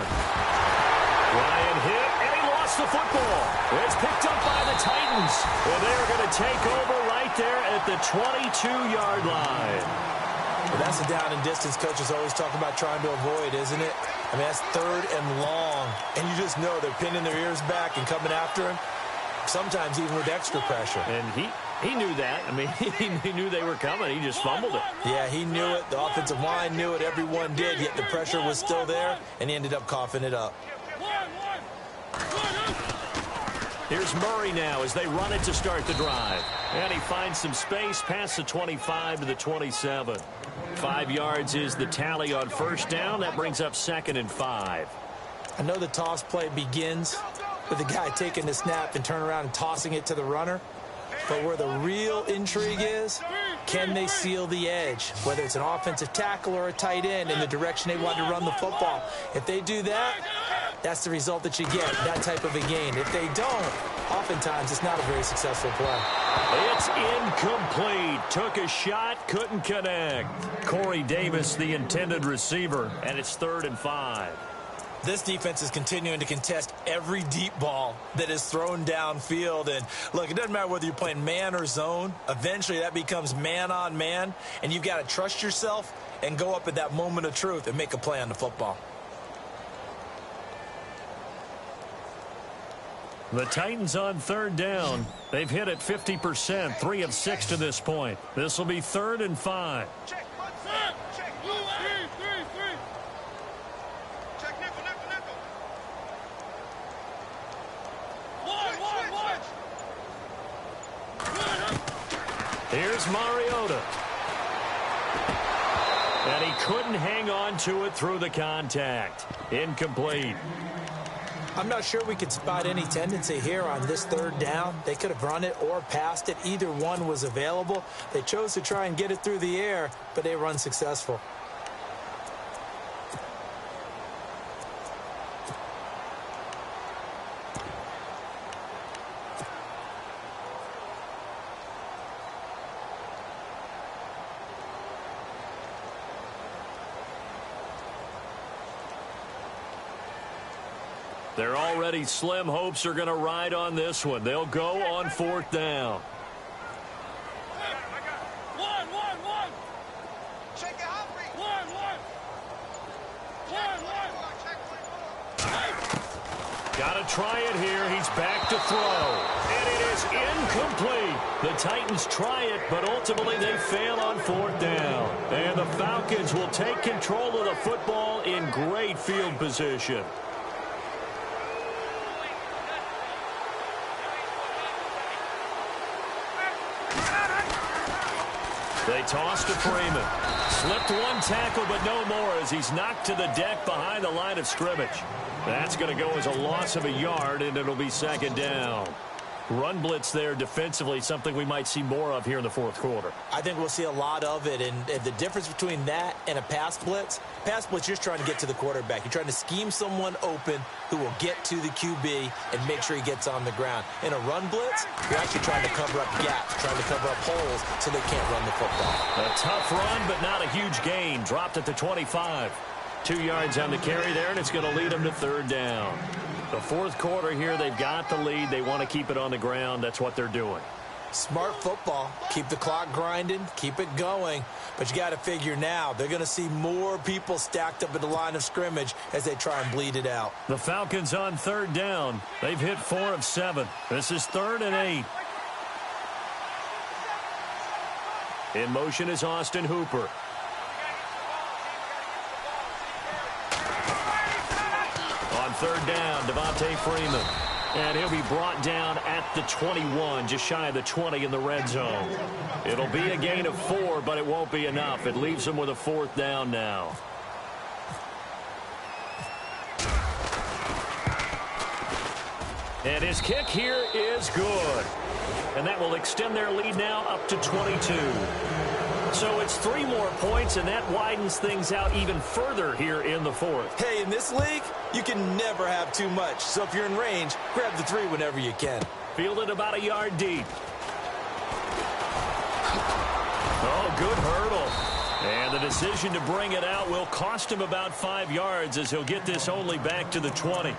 hit, and he lost the football. It's picked up by the Titans, and they're going to take over right there at the 22-yard line. Well, that's a down and distance coaches always talk about trying to avoid, isn't it? I mean, that's third and long, and you just know they're pinning their ears back and coming after him, sometimes even with extra pressure. And he knew that. I mean, he knew they were coming. He just fumbled it. Yeah, he knew it. The offensive line knew it. Everyone did, yet the pressure was still there, and he ended up coughing it up. Here's Murray now as they run it to start the drive. And he finds some space past the 25 to the 27. 5 yards is the tally on first down. That brings up second and 5. I know the toss play begins with the guy taking the snap and turn around and tossing it to the runner. But where the real intrigue is, can they seal the edge, whether it's an offensive tackle or a tight end, in the direction they want to run the football? If they do that, that's the result that you get, that type of a gain. If they don't, oftentimes it's not a very successful play. It's incomplete. Took a shot, couldn't connect. Corey Davis, the intended receiver, and it's 3rd and 5. This defense is continuing to contest every deep ball that is thrown downfield. And, look, it doesn't matter whether you're playing man or zone. Eventually that becomes man on man, and you've got to trust yourself and go up at that moment of truth and make a play on the football. The Titans on 3rd down. They've hit it 50%, 3 of 6 to this point. This will be 3rd and 5. Check. Here's Mariota. And he couldn't hang on to it through the contact. Incomplete. I'm not sure we could spot any tendency here on this 3rd down. They could have run it or passed it. Either one was available. They chose to try and get it through the air, but they were unsuccessful. They're already slim hopes are going to ride on this one. They'll go on 4th down. Got to try it here. He's back to throw. And it is incomplete. The Titans try it, but ultimately they fail on 4th down. And the Falcons will take control of the football in great field position. They toss to Freeman. Slipped one tackle, but no more as he's knocked to the deck behind the line of scrimmage. That's going to go as a loss of a yard, and it'll be 2nd down. Run blitz there defensively, something we might see more of here in the fourth quarter. I think we'll see a lot of it, and the difference between that and a pass blitz, you're just trying to get to the quarterback. You're trying to scheme someone open who will get to the QB and make sure he gets on the ground. In a run blitz, you're actually trying to cover up gaps, trying to cover up holes so they can't run the football. A tough run, but not a huge gain. Dropped at the 25. 2 yards on the carry there, and it's going to lead them to third down. The fourth quarter here, they've got the lead. They want to keep it on the ground. That's what they're doing. Smart football. Keep the clock grinding. Keep it going. But you got to figure now, they're going to see more people stacked up at the line of scrimmage as they try and bleed it out. The Falcons on third down. They've hit 4 of 7. This is 3rd and 8. In motion is Austin Hooper. On third down, Devontae Freeman. And he'll be brought down at the 21, just shy of the 20 in the red zone. It'll be a gain of 4, but it won't be enough. It leaves them with a 4th down now. And his kick here is good. And that will extend their lead now up to 22. So it's 3 more points, and that widens things out even further here in the fourth. Hey, in this league, you can never have too much. So if you're in range, grab the 3 whenever you can. Fielded about a yard deep. Oh, good hurdle. And the decision to bring it out will cost him about 5 yards as he'll get this only back to the 20.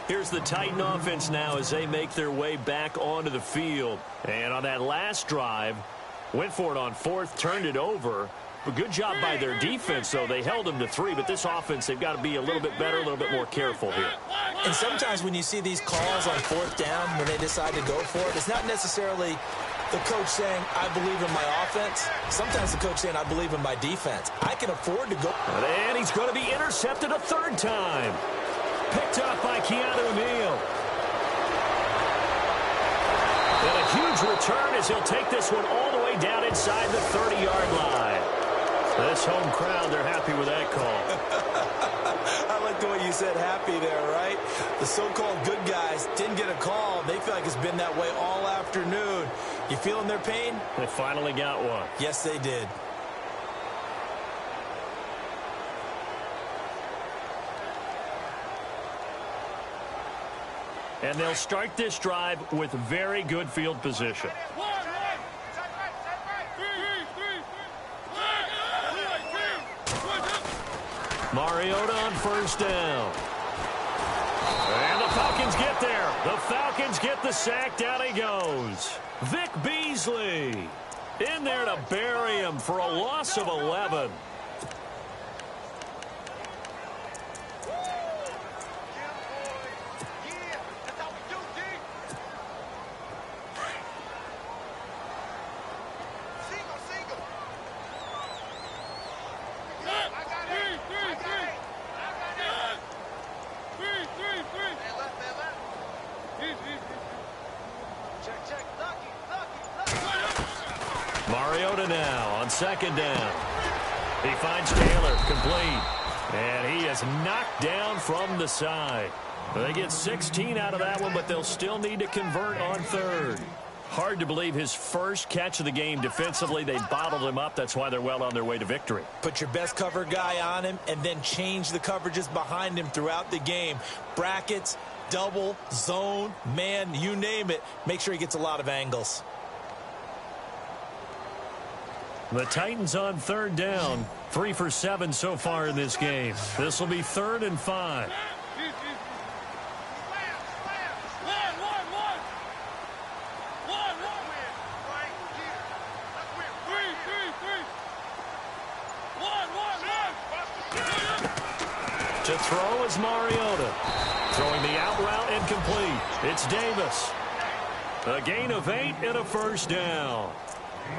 Here's the Titan offense now as they make their way back onto the field. And on that last drive, went for it on 4th, turned it over. A good job by their defense, though. They held them to 3, but this offense, they've got to be a little bit better, a little bit more careful here. And sometimes when you see these calls on 4th down, when they decide to go for it, it's not necessarily the coach saying, I believe in my offense. Sometimes the coach saying, I believe in my defense. I can afford to go. And he's going to be intercepted a 3rd time. Picked off by Keanu Neal. And a huge return as he'll take this one all the way down inside the 30-yard line. This home crowd, they're happy with that call. I like the way you said happy there, right? The so-called good guys didn't get a call. They feel like it's been that way all afternoon. You feeling their pain? They finally got one. Yes, they did. And they'll start this drive with very good field position. Mariota on 1st down. And the Falcons get there. The Falcons get the sack. Down he goes. Vic Beasley in there to bury him for a loss of 11. Mariota now on 2nd down. He finds Taylor, complete. And he is knocked down from the side. They get 16 out of that one, but they'll still need to convert on 3rd. Hard to believe his first catch of the game defensively. They bottled him up. That's why they're well on their way to victory. Put your best cover guy on him and then change the coverages behind him throughout the game. Brackets, double, zone, man, you name it. Make sure he gets a lot of angles. The Titans on 3rd down. 3 for 7 so far in this game. This will be 3rd and 5. To throw is Mariota. Throwing the out route incomplete. It's Davis. A gain of 8 and a 1st down.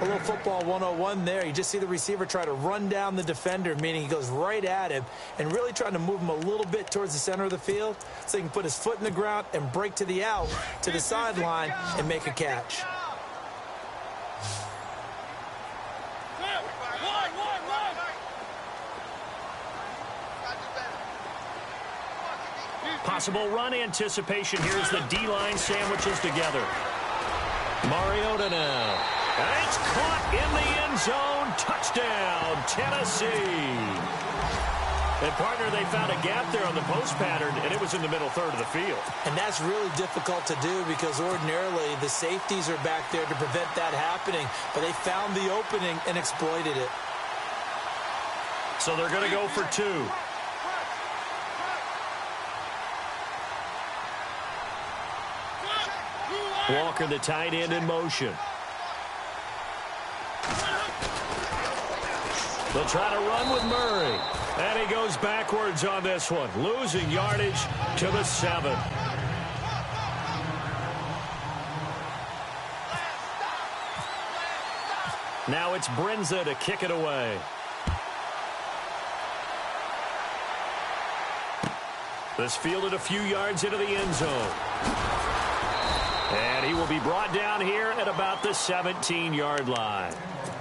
A little football 101 there. You just see the receiver try to run down the defender, meaning he goes right at him and really trying to move him a little bit towards the center of the field so he can put his foot in the ground and break to the out, to the sideline, and make a catch. Possible run anticipation here as the D-line sandwiches together. Mariota now. And it's caught in the end zone. Touchdown, Tennessee. And, partner, they found a gap there on the post pattern, and it was in the middle third of the field. And that's really difficult to do because ordinarily the safeties are back there to prevent that happening. But they found the opening and exploited it. So they're going to go for 2. Walker, the tight end, in motion. They'll try to run with Murray. And he goes backwards on this one, losing yardage to the 7. Now it's Brinza to kick it away. This fielded a few yards into the end zone. And he will be brought down here at about the 17-yard line.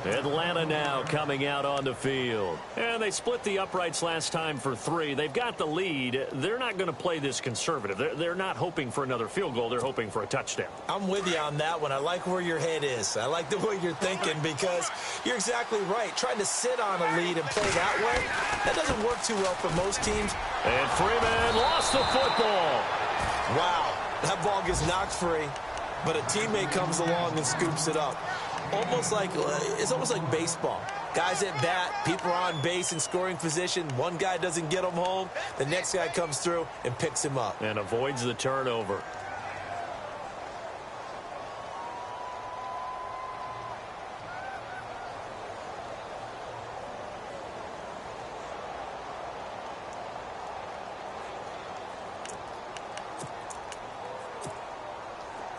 Atlanta now coming out on the field. And they split the uprights last time for 3. They've got the lead. They're not going to play this conservative. They're not hoping for another field goal. They're hoping for a touchdown. I'm with you on that one. I like where your head is. I like the way you're thinking because you're exactly right. Trying to sit on a lead and play that way, that doesn't work too well for most teams. And Freeman lost the football. Wow, that ball gets knocked free, but a teammate comes along and scoops it up. It's almost like baseball. Guys at bat, people are on base in scoring position. One guy doesn't get him home. The next guy comes through and picks him up. And avoids the turnover.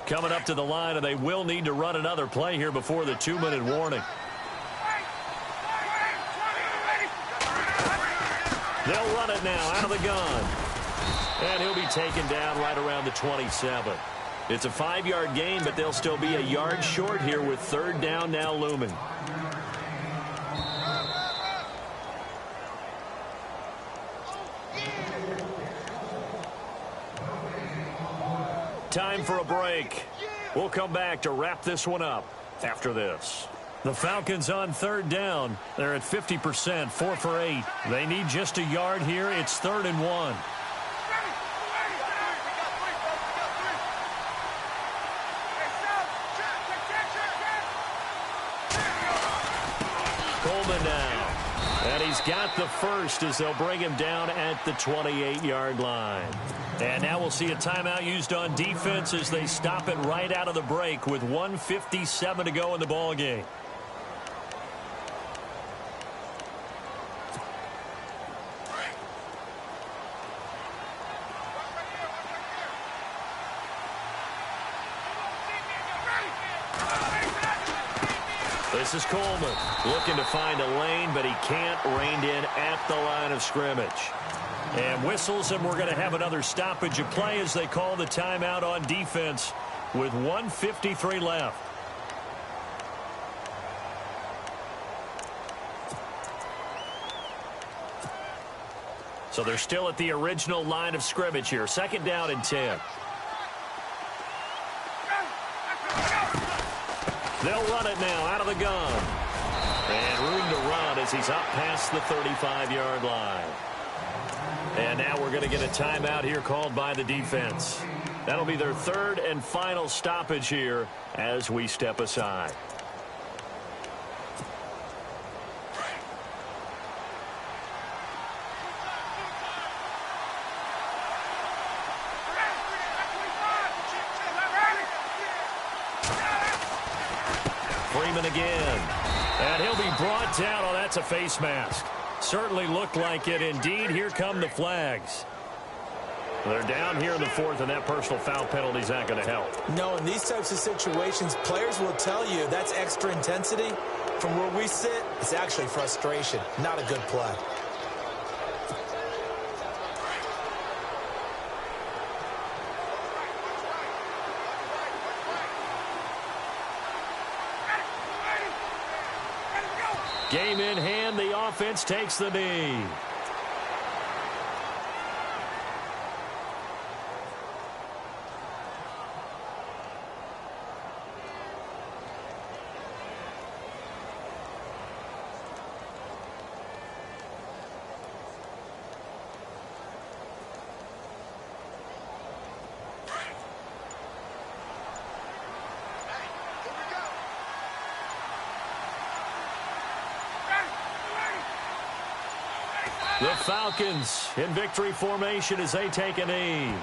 Coming up to the line, and they will need to run another play here before the 2-minute warning. They'll run it now out of the gun. And he'll be taken down right around the 27. It's a 5-yard gain, but they'll still be a yard short here with 3rd down now looming. Time for a break. We'll come back to wrap this one up after this. The Falcons on 3rd down. They're at 50%, 4 for 8. They need just a yard here. It's 3rd and 1. Coleman now. And he's got the first as they'll bring him down at the 28-yard line. And now we'll see a timeout used on defense as they stop it right out of the break with 1:57 to go in the ball game. This is Coleman looking to find a lane, but he can't, reined in at the line of scrimmage. And whistles, and we're going to have another stoppage of play as they call the timeout on defense with 1:53 left. So they're still at the original line of scrimmage here. 2nd down and 10. They'll run it now out of the gun. And room to run as he's up past the 35-yard line. And now we're going to get a timeout here called by the defense. That'll be their 3rd and final stoppage here as we step aside. Freeman again. And he'll be brought down. Oh, that's a face mask. Certainly looked like it. Indeed, here come the flags. They're down here in the 4th, and that personal foul penalty is not going to help. No, in these types of situations, players will tell you that's extra intensity. From where we sit, it's actually frustration. Not a good play. Game in hand, the offense takes the knee. The Falcons in victory formation as they take a knee.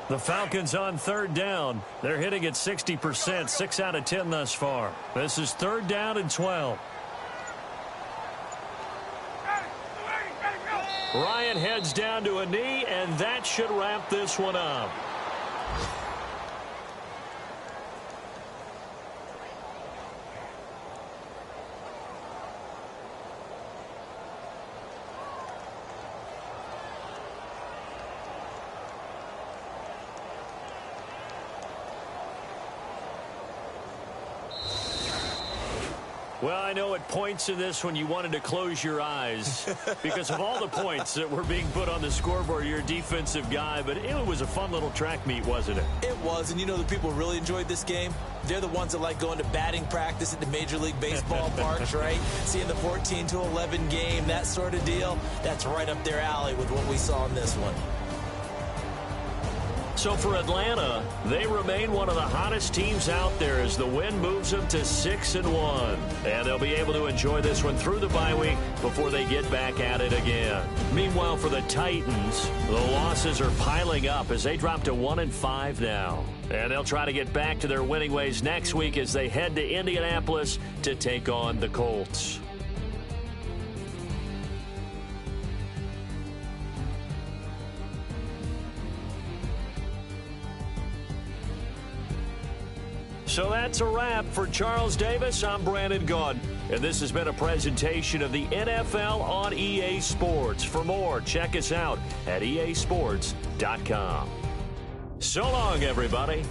The Falcons on third down. They're hitting at 60%, 6 out of 10 thus far. This is third down and 12. Ryan heads down to a knee, and that should wrap this one up. Well, I know at points in this when you wanted to close your eyes because of all the points that were being put on the scoreboard. You're a defensive guy, but it was a fun little track meet, wasn't it? It was, and you know the people who really enjoyed this game? They're the ones that like going to batting practice at the Major League Baseball parks, right? Seeing the 14-11 game, that sort of deal. That's right up their alley with what we saw in this one. So for Atlanta, they remain one of the hottest teams out there as the win moves them to 6-1. And they'll be able to enjoy this one through the bye week before they get back at it again. Meanwhile, for the Titans, the losses are piling up as they drop to 1-5 now. And they'll try to get back to their winning ways next week as they head to Indianapolis to take on the Colts. So that's a wrap. For Charles Davis, I'm Brandon Gaudin, and this has been a presentation of the NFL on EA Sports. For more, check us out at easports.com. So long, everybody.